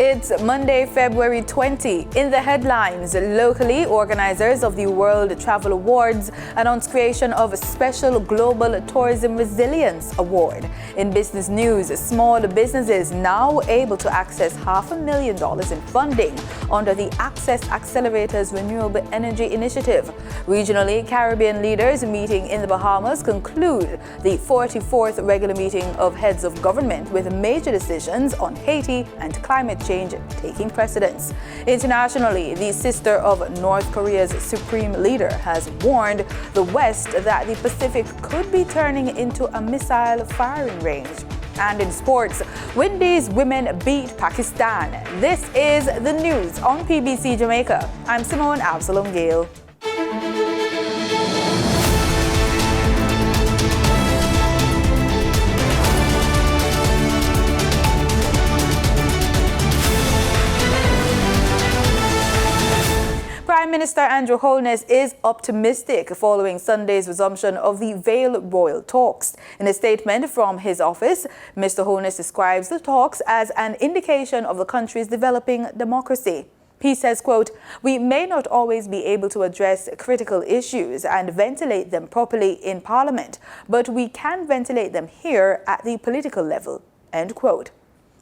It's Monday, February 20. In the headlines, locally, organizers of the World Travel Awards announced creation of a special Global Tourism Resilience Award. In business news, small businesses now able to access $500,000 in funding under the Access Accelerator's Renewable Energy Initiative. Regionally, Caribbean leaders meeting in the Bahamas conclude the 44th regular meeting of heads of government with major decisions on Haiti and climate change taking precedence. Internationally, the sister of North Korea's supreme leader has warned the West that the Pacific could be turning into a missile firing range. And in sports, Windies women beat Pakistan. This is the news on PBC Jamaica. I'm Simone Absalom Gale. Prime Minister Andrew Holness is optimistic following Sunday's resumption of the Vale Royal talks. In a statement from his office, Mr. Holness describes the talks as an indication of the country's developing democracy. He says, quote, "We may not always be able to address critical issues and ventilate them properly in Parliament, but we can ventilate them here at the political level," end quote.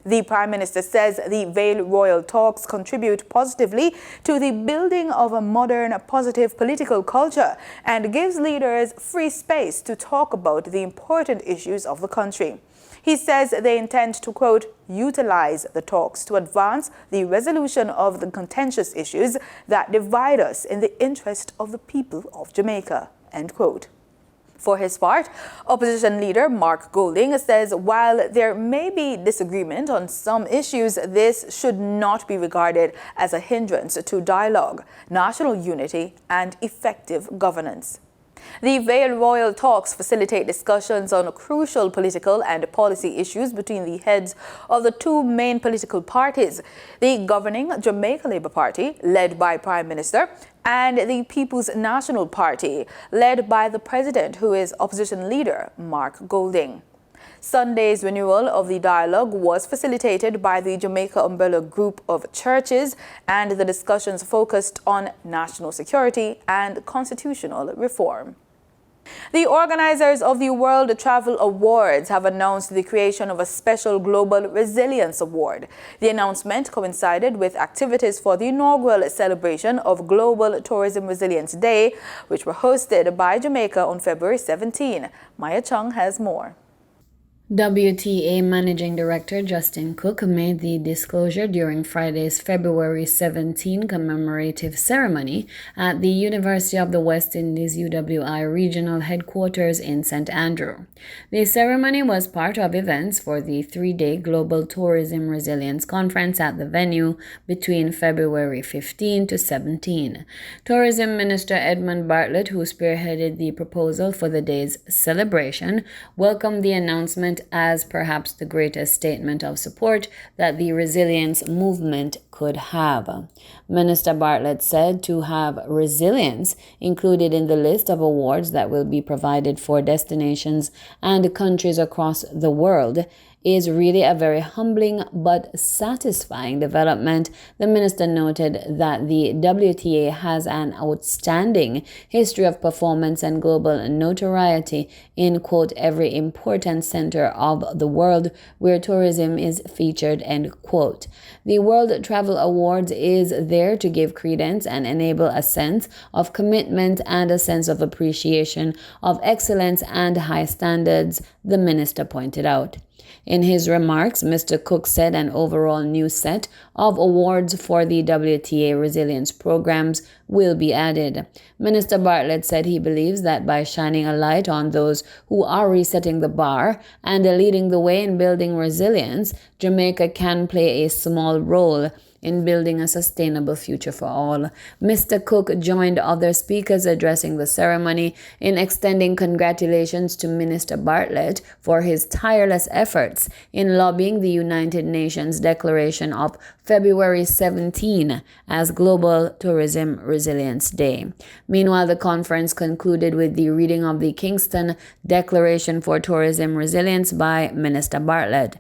The Prime Minister says the Vale Royal talks contribute positively to the building of a modern, positive political culture and gives leaders free space to talk about the important issues of the country. He says they intend to, quote, "utilize the talks to advance the resolution of the contentious issues that divide us in the interest of the people of Jamaica," end quote. For his part, opposition leader Mark Golding says while there may be disagreement on some issues, this should not be regarded as a hindrance to dialogue, national unity, and effective governance. The Vale Royal talks facilitate discussions on crucial political and policy issues between the heads of the two main political parties, the governing Jamaica Labour Party, led by Prime Minister, and the People's National Party, led by the President, who is opposition leader Mark Golding. Sunday's renewal of the dialogue was facilitated by the Jamaica Umbrella Group of Churches, and the discussions focused on national security and constitutional reform. The organizers of the World Travel Awards have announced the creation of a special Global Resilience Award. The announcement coincided with activities for the inaugural celebration of Global Tourism Resilience Day, which were hosted by Jamaica on February 17. Maya Chung has more. WTA Managing Director Justin Cook made the disclosure during Friday's February 17 commemorative ceremony at the University of the West Indies UWI Regional Headquarters in St. Andrew. The ceremony was part of events for the three-day Global Tourism Resilience Conference at the venue between February 15 to 17. Tourism Minister Edmund Bartlett, who spearheaded the proposal for the day's celebration, welcomed the announcement as perhaps the greatest statement of support that the resilience movement could have. Minister Bartlett said to have resilience included in the list of awards that will be provided for destinations and countries across the world is really a very humbling but satisfying development. The minister noted that the WTA has an outstanding history of performance and global notoriety in, quote, every important center of the world where tourism is featured, end quote. The World Travel Awards is there to give credence and enable a sense of commitment and a sense of appreciation of excellence and high standards, the minister pointed out. In his remarks, Mr. Cook said an overall new set of awards for the WTA resilience programs will be added. Minister Bartlett said he believes that by shining a light on those who are resetting the bar and leading the way in building resilience, Jamaica can play a small role in building a sustainable future for all. Mr. Cook joined other speakers addressing the ceremony in extending congratulations to Minister Bartlett for his tireless efforts in lobbying the United Nations Declaration of February 17 as Global Tourism Resilience Day. Meanwhile, the conference concluded with the reading of the Kingston Declaration for Tourism Resilience by Minister Bartlett.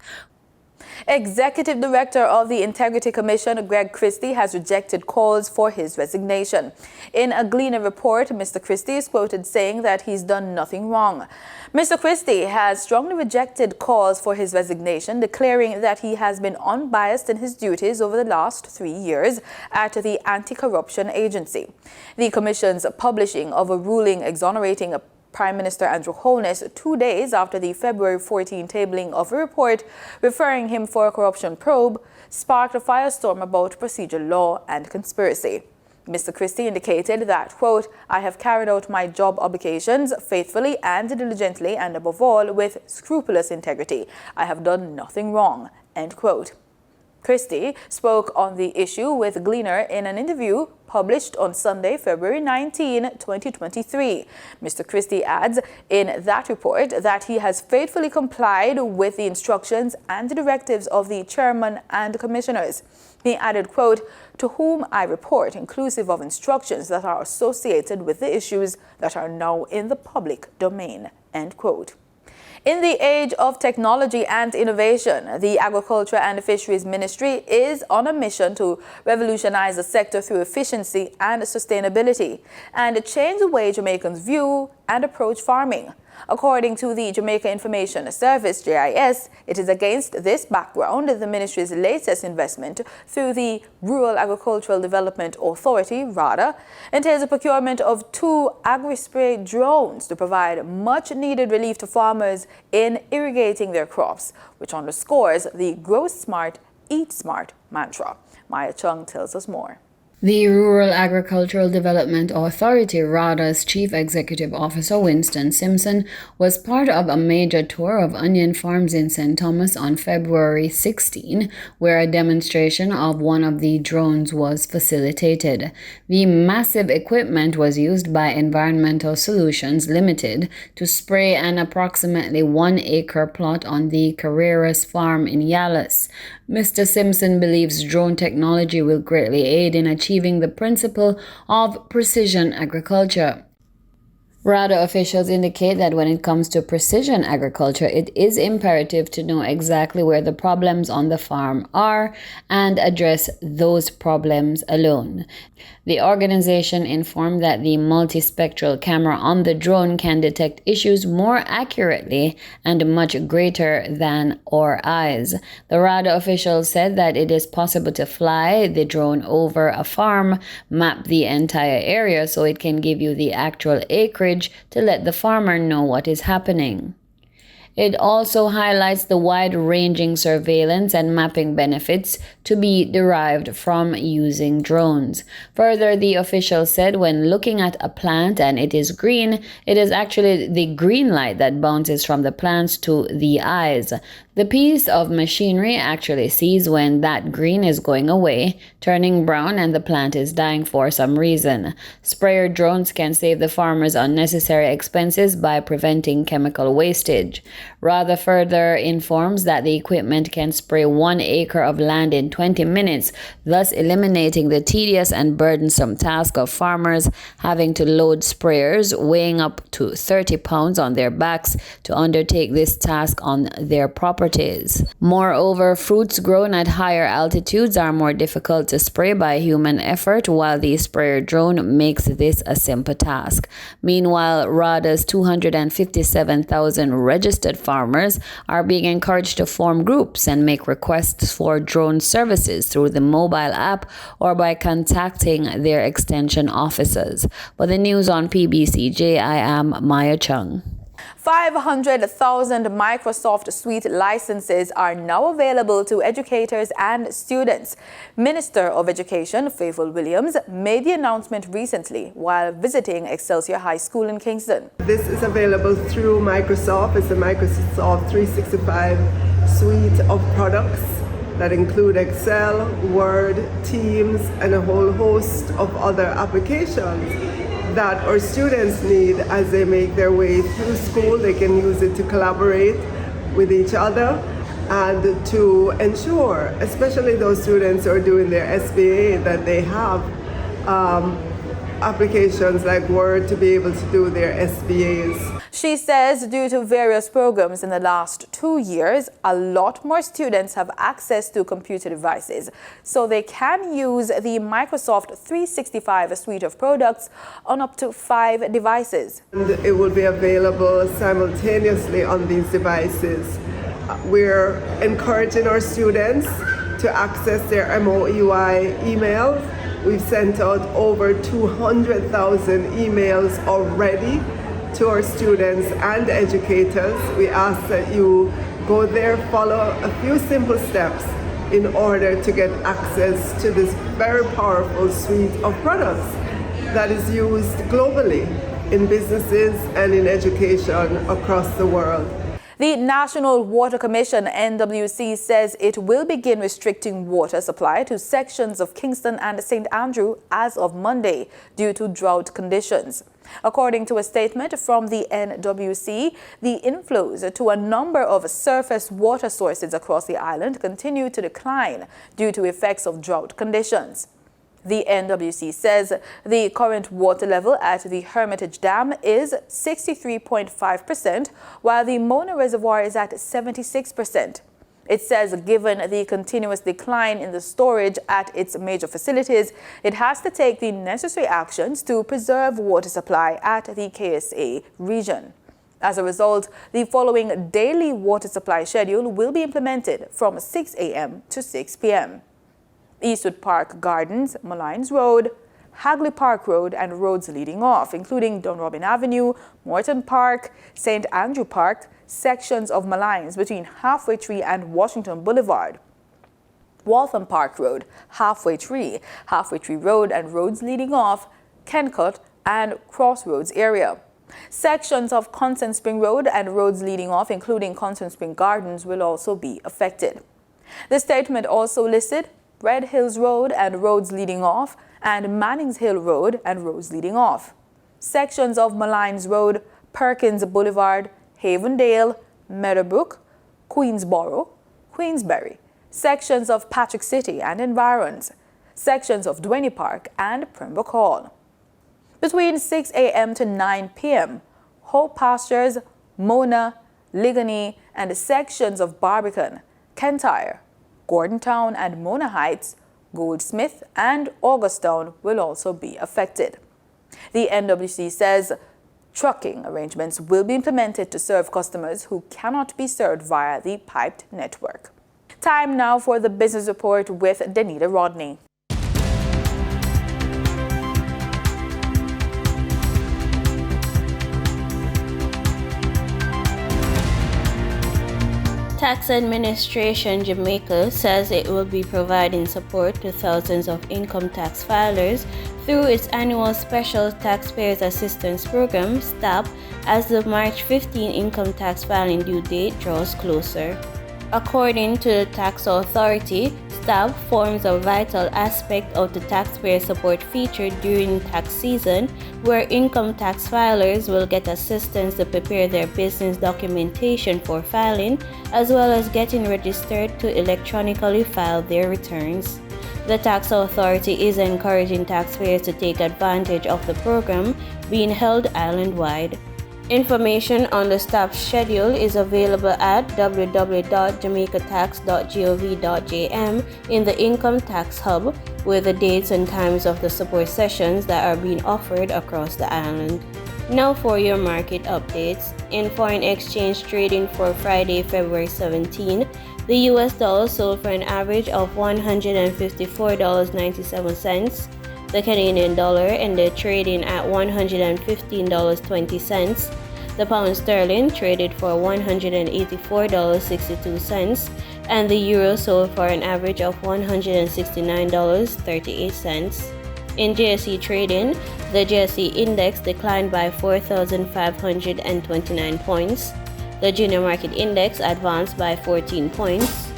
Executive Director of the Integrity Commission, Greg Christie, has rejected calls for his resignation. In a Gleaner report, Mr. Christie is quoted saying that he's done nothing wrong. Mr. Christie has strongly rejected calls for his resignation, declaring that he has been unbiased in his duties over the last 3 years at the Anti-Corruption Agency. The Commission's publishing of a ruling exonerating Prime Minister Andrew Holness 2 days after the February 14 tabling of a report referring him for a corruption probe sparked a firestorm about procedure law and conspiracy. Mr. Christie indicated that, quote, "I have carried out my job obligations faithfully and diligently and above all with scrupulous integrity. I have done nothing wrong," end quote. Christie spoke on the issue with Gleaner in an interview published on Sunday, February 19, 2023. Mr. Christie adds in that report that he has faithfully complied with the instructions and the directives of the chairman and commissioners. He added, quote, "To whom I report, inclusive of instructions that are associated with the issues that are now in the public domain," end quote. In the age of technology and innovation, the Agriculture and Fisheries Ministry is on a mission to revolutionize the sector through efficiency and sustainability and change the way Jamaicans view and approach farming. According to the Jamaica Information Service, JIS, it is against this background the ministry's latest investment through the Rural Agricultural Development Authority, RADA, entails the procurement of 2 agri-spray drones to provide much-needed relief to farmers in irrigating their crops, which underscores the Grow Smart, Eat Smart mantra. Maya Chung tells us more. The Rural Agricultural Development Authority, RADA's Chief Executive Officer Winston Simpson was part of a major tour of onion farms in St. Thomas on February 16, where a demonstration of one of the drones was facilitated. The massive equipment was used by Environmental Solutions Limited to spray an approximately 1-acre plot on the Carreras farm in Yalas. Mr. Simpson believes drone technology will greatly aid in achieving the principle of precision agriculture. RADA officials indicate that when it comes to precision agriculture, it is imperative to know exactly where the problems on the farm are and address those problems alone. The organization informed that the multispectral camera on the drone can detect issues more accurately and much greater than our eyes. The RADA officials said that it is possible to fly the drone over a farm, map the entire area so it can give you the actual acreage to let the farmer know what is happening. It also highlights the wide-ranging surveillance and mapping benefits to be derived from using drones. Further, the official said when looking at a plant and it is green, it is actually the green light that bounces from the plants to the eyes. The piece of machinery actually sees when that green is going away, turning brown, and the plant is dying for some reason. Sprayer drones can save the farmers unnecessary expenses by preventing chemical wastage. RADA further informs that the equipment can spray 1 acre of land in 20 minutes, thus eliminating the tedious and burdensome task of farmers having to load sprayers weighing up to 30 pounds on their backs to undertake this task on their properties. Moreover, fruits grown at higher altitudes are more difficult to spray by human effort, while the sprayer drone makes this a simple task. Meanwhile, RADA's 257,000 registered farmers are being encouraged to form groups and make requests for drone services through the mobile app or by contacting their extension officers. For the news on PBCJ, I am Maya Chung. 500,000 Microsoft Suite licenses are now available to educators and students. Minister of Education Favour Williams made the announcement recently while visiting Excelsior High School in Kingston. This is available through Microsoft. It's a Microsoft 365 suite of products that include Excel, Word, Teams, and a whole host of other applications that our students need as they make their way through school. They can use it to collaborate with each other and to ensure, especially those students who are doing their SBA, that they have applications like Word to be able to do their SBAs. She says due to various programs in the last 2 years, a lot more students have access to computer devices, so they can use the Microsoft 365 suite of products on up to 5 devices. And it will be available simultaneously on these devices. We're encouraging our students to access their MOEY emails. We've sent out over 200,000 emails already to our students and educators. We ask that you go there, follow a few simple steps in order to get access to this very powerful suite of products that is used globally in businesses and in education across the world. The National Water Commission, NWC, says it will begin restricting water supply to sections of Kingston and St. Andrew as of Monday due to drought conditions. According to a statement from the NWC, the inflows to a number of surface water sources across the island continue to decline due to effects of drought conditions. The NWC says the current water level at the Hermitage Dam is 63.5%, while the Mona Reservoir is at 76%. It says given the continuous decline in the storage at its major facilities, it has to take the necessary actions to preserve water supply at the KSA region. As a result, the following daily water supply schedule will be implemented from 6 a.m. to 6 p.m. Eastwood Park Gardens, Malines Road, Hagley Park Road and roads leading off, including Dunrobin Avenue, Morton Park, St. Andrew Park, sections of Malines between Halfway Tree and Washington Boulevard, Waltham Park Road, Halfway Tree Road and roads leading off, Kencut and Crossroads area. Sections of Constant Spring Road and roads leading off, including Constant Spring Gardens, will also be affected. The statement also listed Red Hills Road and roads leading off, and Mannings Hill Road and roads leading off. Sections of Malines Road, Perkins Boulevard, Havendale, Meadowbrook, Queensboro, Queensberry. Sections of Patrick City and environs. Sections of Duane Park and Pembroke Hall. Between 6 a.m. to 9 p.m., Hope Pastures, Mona, Ligony, and sections of Barbican, Kentire, Gordontown and Mona Heights, Goldsmith and Augustown will also be affected. The NWC says trucking arrangements will be implemented to serve customers who cannot be served via the piped network. Time now for the business report with Danita Rodney. Tax Administration Jamaica says it will be providing support to thousands of income tax filers through its annual Special Taxpayers Assistance Program, STAP, as the March 15 income tax filing due date draws closer. According to the Tax Authority, STAP forms a vital aspect of the taxpayer support feature during tax season, where income tax filers will get assistance to prepare their business documentation for filing, as well as getting registered to electronically file their returns. The Tax Authority is encouraging taxpayers to take advantage of the program being held island-wide. Information on the STAP schedule is available at www.jamaicatax.gov.jm in the Income Tax Hub, with the dates and times of the support sessions that are being offered across the island. Now for your market updates. In foreign exchange trading for Friday, February 17, the US dollar sold for an average of $154.97. The Canadian dollar ended trading at $115.20. The pound sterling traded for $184.62, and the euro sold for an average of $169.38. In JSE trading, the JSE index declined by 4,529 points. The junior market index advanced by 14 points.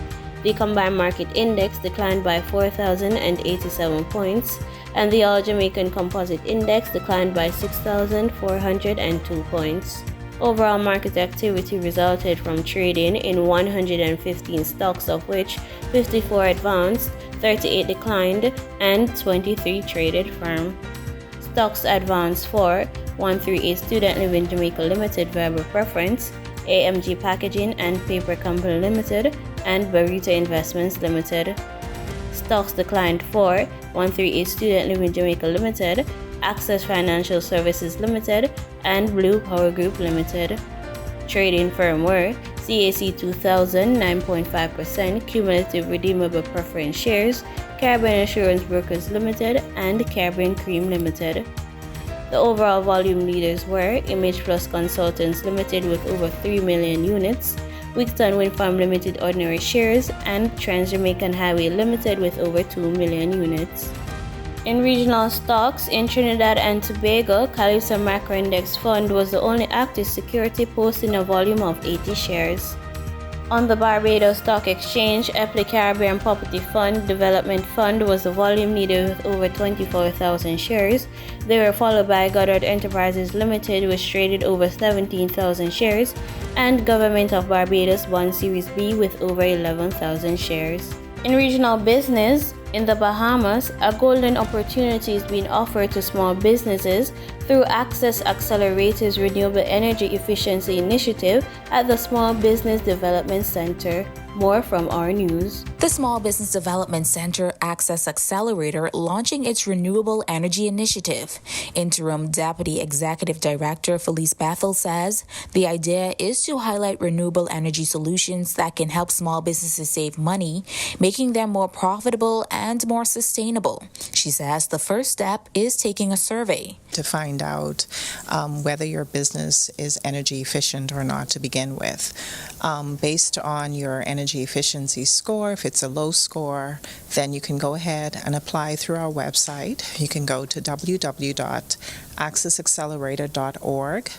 The combined market index declined by 4,087 points, and the All Jamaican Composite Index declined by 6,402 points. Overall market activity resulted from trading in 115 stocks, of which 54 advanced, 38 declined, and 23 traded firm. Stocks advanced for 138 Student Living Jamaica Limited Verbal Preference, AMG Packaging and Paper Company Limited, and Barita Investments Limited. Stocks declined for 138 Student Living Jamaica Limited, Access Financial Services Limited, and Blue Power Group Limited. Trading firm were CAC 2000 9.5% cumulative redeemable preference shares, Caribbean Insurance Brokers Limited, and Caribbean Cream Limited. The overall volume leaders were Image Plus Consultants Limited with over 3 million units, Wigton Wind Farm Limited ordinary shares, and Trans Jamaican Highway Limited with over 2 million units. In regional stocks, in Trinidad and Tobago, Calypso Macro Index Fund was the only active security posting a volume of 80 shares. On the Barbados Stock Exchange, Epley Caribbean Property Fund Development Fund was the volume leader with over 24,000 shares. They were followed by Goddard Enterprises Limited, which traded over 17,000 shares, and Government of Barbados Bond Series B with over 11,000 shares. In regional business, in the Bahamas, a golden opportunity is being offered to small businesses through Access Accelerator's Renewable Energy Efficiency Initiative at the Small Business Development Center. More from our news. The Small Business Development Center Access Accelerator launching its Renewable Energy Initiative. Interim Deputy Executive Director Felice Bethel says the idea is to highlight renewable energy solutions that can help small businesses save money, making them more profitable and more sustainable. She says the first step is taking a survey to find out whether your business is energy efficient or not to begin with. Based on your energy efficiency score, if it's a low score, then you can go ahead and apply through our website. You can go to www.accessaccelerator.org,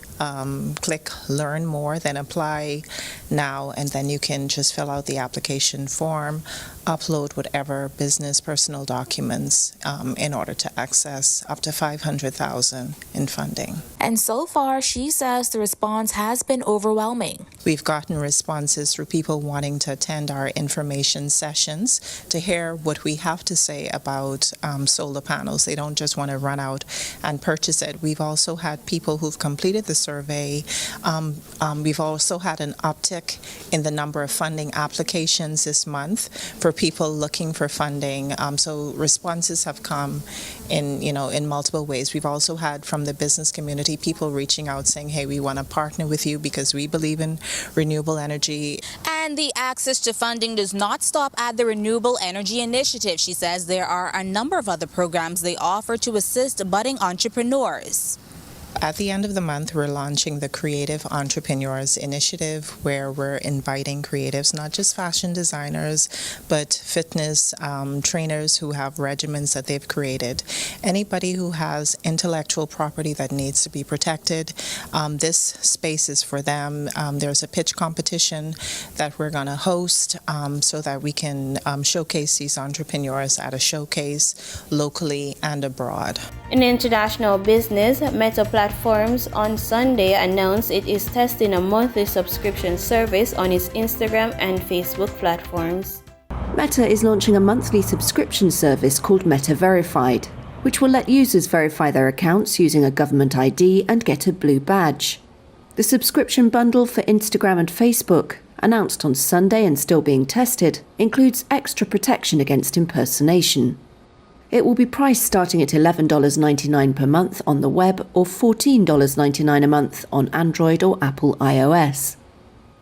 click Learn More, then Apply Now, and then you can just fill out the application form, upload whatever business personal documents in order to access up to $500,000 in funding. And so far, she says the response has been overwhelming. We've gotten responses through people wanting to attend our information sessions to hear what we have to say about solar panels. They don't just want to run out and purchase it. We've also had people who've completed the survey. We've also had an uptick in the number of funding applications this month for people looking for funding. So responses have come in multiple ways. We've also had from the business community people reaching out saying, hey, we want to partner with you because we believe in renewable energy. And the access to funding does not stop at the Renewable Energy Initiative. She says there are a number of other programs they offer to assist budding entrepreneurs. At the end of the month, we're launching the Creative Entrepreneurs Initiative, where we're inviting creatives, not just fashion designers, but fitness trainers who have regimens that they've created. Anybody who has intellectual property that needs to be protected, this space is for them. There's a pitch competition that we're going to host so that we can showcase these entrepreneurs at a showcase locally and abroad. In international business, Meta Platforms on Sunday announced it is testing a monthly subscription service on its Instagram and Facebook platforms. Meta is launching a monthly subscription service called Meta Verified, which will let users verify their accounts using a government ID and get a blue badge. The subscription bundle for Instagram and Facebook, announced on Sunday and still being tested, includes extra protection against impersonation. It will be priced starting at $11.99 per month on the web or $14.99 a month on Android or Apple iOS.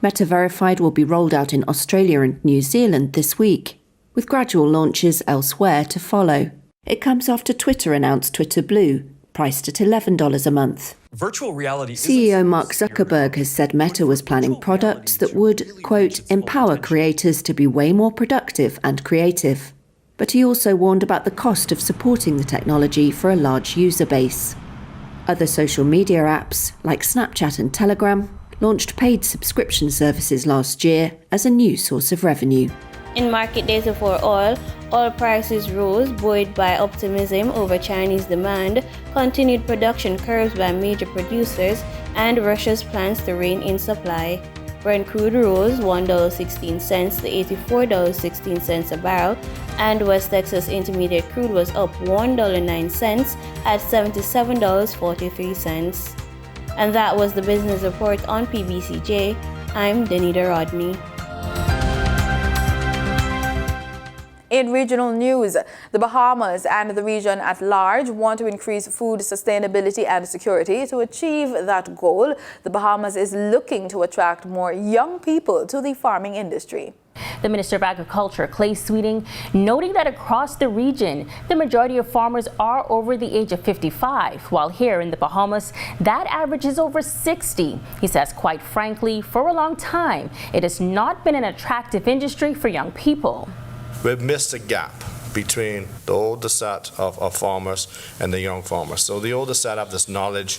Meta Verified will be rolled out in Australia and New Zealand this week, with gradual launches elsewhere to follow. It comes after Twitter announced Twitter Blue, priced at $11 a month. Virtual reality CEO Mark Zuckerberg has said Meta was planning products that would, quote, empower creators to be way more productive and creative. But he also warned about the cost of supporting the technology for a large user base. Other social media apps, like Snapchat and Telegram, launched paid subscription services last year as a new source of revenue. In market data for oil prices rose, buoyed by optimism over Chinese demand, continued production curves by major producers, and Russia's plans to rein in supply. Brent crude rose $1.16 to $84.16 a barrel, and West Texas Intermediate crude was up $1.09 at $77.43. And that was the business report on PBCJ. I'm Danita Rodney. In regional news, the Bahamas and the region at large want to increase food sustainability and security. To achieve that goal, the Bahamas is looking to attract more young people to the farming industry. The Minister of Agriculture, Clay Sweeting, noting that across the region, the majority of farmers are over the age of 55, while here in the Bahamas, that average is over 60. He says, quite frankly, for a long time, it has not been an attractive industry for young people. We've missed a gap between the older set of farmers and the young farmers. So the older set have this knowledge,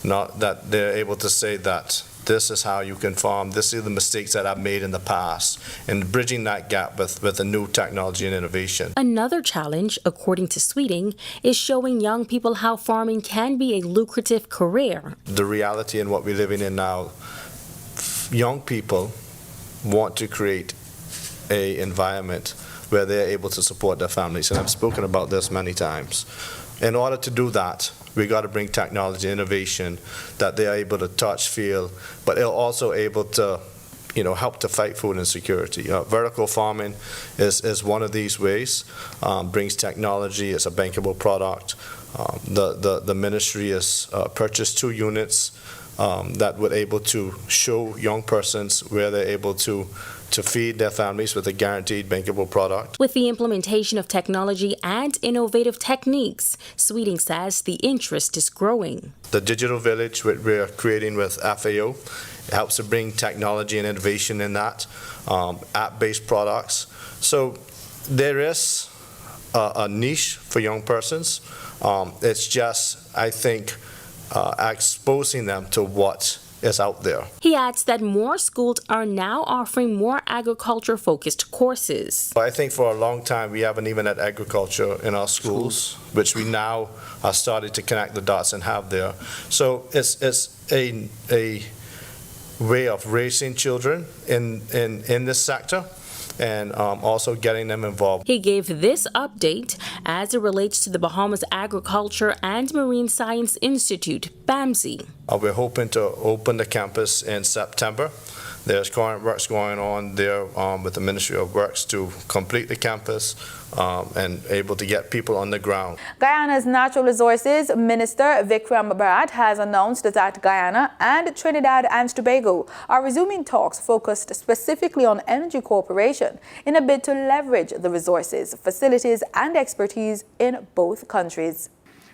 not that they're able to say that this is how you can farm, this is the mistakes that I've made in the past, and bridging that gap with the new technology and innovation. Another challenge, according to Sweeting, is showing young people how farming can be a lucrative career. The reality in what we're living in now, young people want to create an environment where they're able to support their families, and I've spoken about this many times. In order to do that, we got to bring technology, innovation that they are able to touch, feel, but they're also able to, help to fight food insecurity. Vertical farming is one of these ways. Brings technology. It's a bankable product. The ministry has purchased 2 units that were able to show young persons where they're able to feed their families with a guaranteed bankable product. With the implementation of technology and innovative techniques, Sweeting says the interest is growing. The digital village we're creating with FAO helps to bring technology and innovation in that, app-based products. So there is a niche for young persons. It's just, I think, exposing them to what is out there. He adds that more schools are now offering more agriculture-focused courses. I think for a long time we haven't even had agriculture in our schools, which we now are starting to connect the dots and have there. So it's a way of raising children in this sector, and also getting them involved. He gave this update as it relates to the Bahamas Agriculture and Marine Science Institute, BAMSI. We're hoping to open the campus in September. There's current works going on there with the Ministry of Works to complete the campus and able to get people on the ground. Guyana's Natural Resources Minister Vikram Bharat has announced that Guyana and Trinidad and Tobago are resuming talks focused specifically on energy cooperation in a bid to leverage the resources, facilities and expertise in both countries.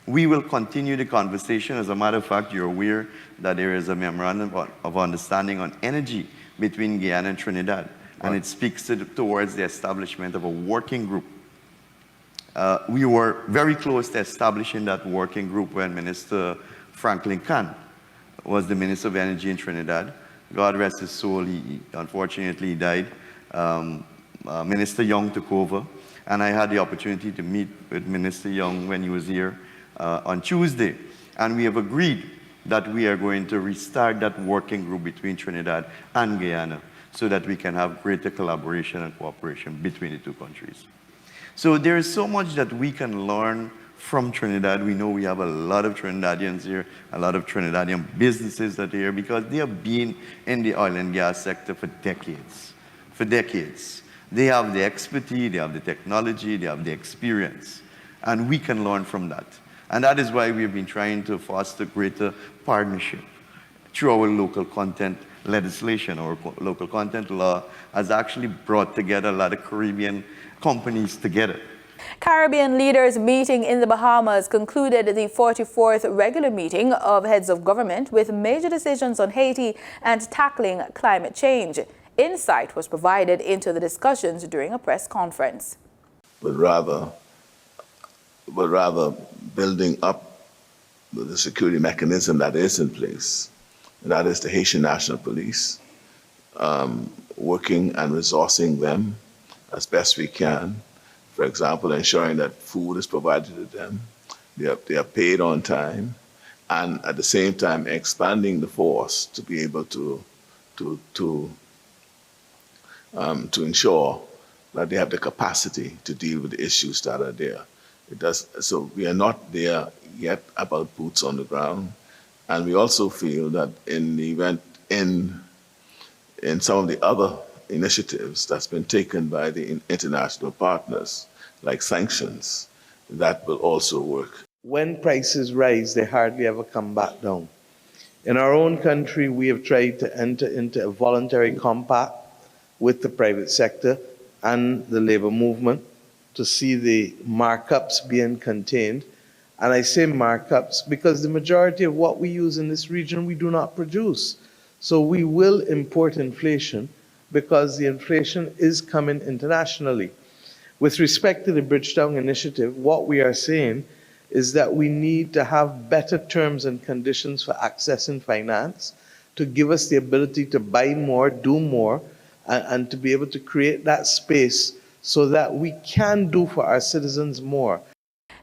We will continue the conversation. As a matter of fact, you're aware that there is a memorandum of understanding on energy between Guyana and Trinidad, and it speaks towards the establishment of a working group. We were very close to establishing that working group when Minister Franklin Khan was the Minister of Energy in Trinidad. God rest his soul, unfortunately he died. Minister Young took over, and I had the opportunity to meet with Minister Young when he was here on Tuesday, and we have agreed that we are going to restart that working group between Trinidad and Guyana so that we can have greater collaboration and cooperation between the two countries. So there is so much that we can learn from Trinidad. We know we have a lot of Trinidadians here, a lot of Trinidadian businesses that are here because they have been in the oil and gas sector for decades. For decades. They have the expertise, they have the technology, they have the experience, and we can learn from that. And that is why we've been trying to foster greater partnership through our local content legislation. Our local content law has actually brought together a lot of Caribbean companies together. Caribbean leaders meeting in the Bahamas concluded the 44th regular meeting of heads of government with major decisions on Haiti and tackling climate change. Insight was provided into the discussions during a press conference. But rather building up the security mechanism that is in place, and that is the Haitian National Police, working and resourcing them as best we can. For example, ensuring that food is provided to them, they are paid on time, and at the same time expanding the force to be able to ensure that they have the capacity to deal with the issues that are there. So we are not there yet about boots on the ground. And we also feel that in the event, in some of the other initiatives that's been taken by the international partners, like sanctions, that will also work. When prices rise, they hardly ever come back down. In our own country, we have tried to enter into a voluntary compact with the private sector and the labor movement to see the markups being contained. And I say markups because the majority of what we use in this region, we do not produce. So we will import inflation because the inflation is coming internationally. With respect to the Bridgetown Initiative, what we are saying is that we need to have better terms and conditions for accessing finance to give us the ability to buy more, do more, and to be able to create that space so that we can do for our citizens more.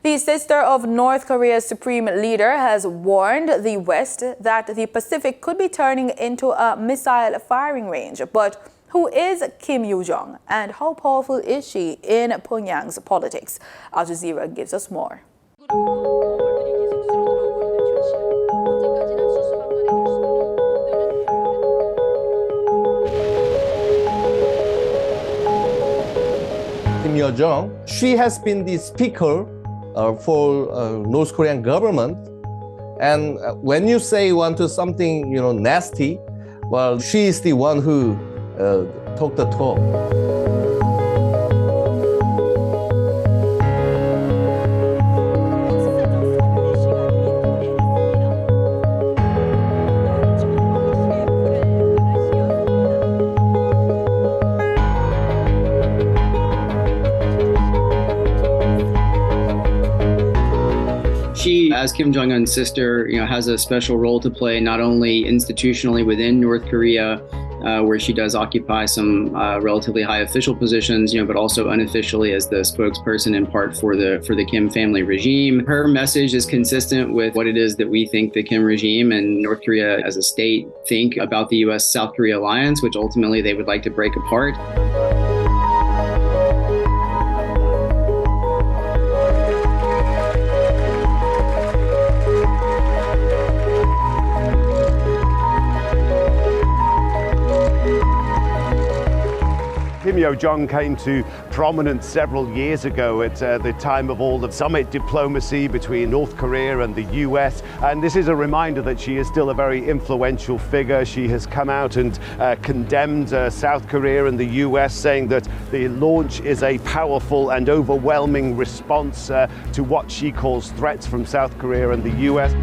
The sister of North Korea's supreme leader has warned the West that the Pacific could be turning into a missile firing range. But who is Kim Yo-jong and how powerful is she in Pyongyang's politics? Al Jazeera gives us more. Kim Yo-jong, she has been the speaker for North Korean government, and when you say you want to something nasty, well, she is the one who talked the talk. She, as Kim Jong-un's sister, has a special role to play, not only institutionally within North Korea, where she does occupy some relatively high official positions, but also unofficially as the spokesperson in part for the Kim family regime. Her message is consistent with what it is that we think the Kim regime and North Korea as a state think about the U.S.-South Korea alliance, which ultimately they would like to break apart. Kim Yo-jong came to prominence several years ago at the time of all the summit diplomacy between North Korea and the US. And this is a reminder that she is still a very influential figure. She has come out and condemned South Korea and the US, saying that the launch is a powerful and overwhelming response to what she calls threats from South Korea and the US.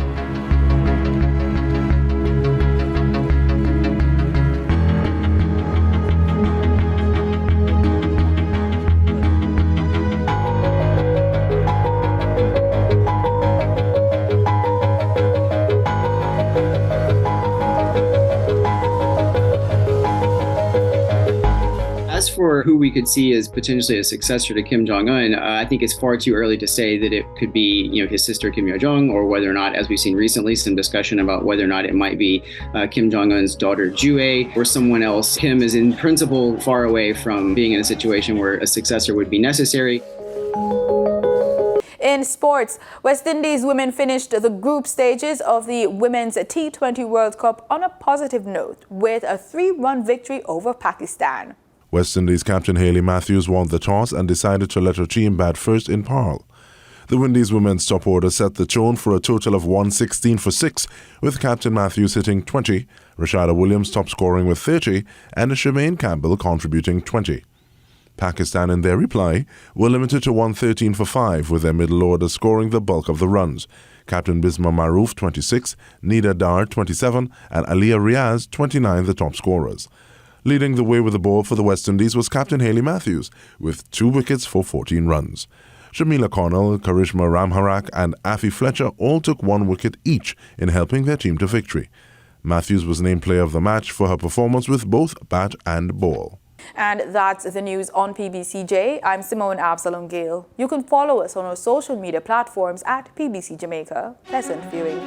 As for who we could see as potentially a successor to Kim Jong-un, I think it's far too early to say that it could be, his sister Kim Yo-jong, or whether or not, as we've seen recently, some discussion about whether or not it might be Kim Jong-un's daughter Ju-ae or someone else. Kim is in principle far away from being in a situation where a successor would be necessary. In sports, West Indies women finished the group stages of the Women's T20 World Cup on a positive note with a 3-run victory over Pakistan. West Indies captain Hayley Matthews won the toss and decided to let her team bat first in Pearl. The Windies women's top order set the tone for a total of 116 for 6, with Captain Matthews hitting 20, Rashada Williams top scoring with 30, and Shemaine Campbell contributing 20. Pakistan, in their reply, were limited to 113 for 5, with their middle order scoring the bulk of the runs. Captain Bisma Maroof 26, Nida Dar 27, and Aliyah Riaz 29 the top scorers. Leading the way with the ball for the West Indies was Captain Hayley Matthews, with 2 wickets for 14 runs. Shamila Connell, Karishma Ramharak and Afi Fletcher all took 1 wicket each in helping their team to victory. Matthews was named player of the match for her performance with both bat and ball. And that's the news on PBCJ. I'm Simone Absalom Gale. You can follow us on our social media platforms at PBC Jamaica. Pleasant viewing.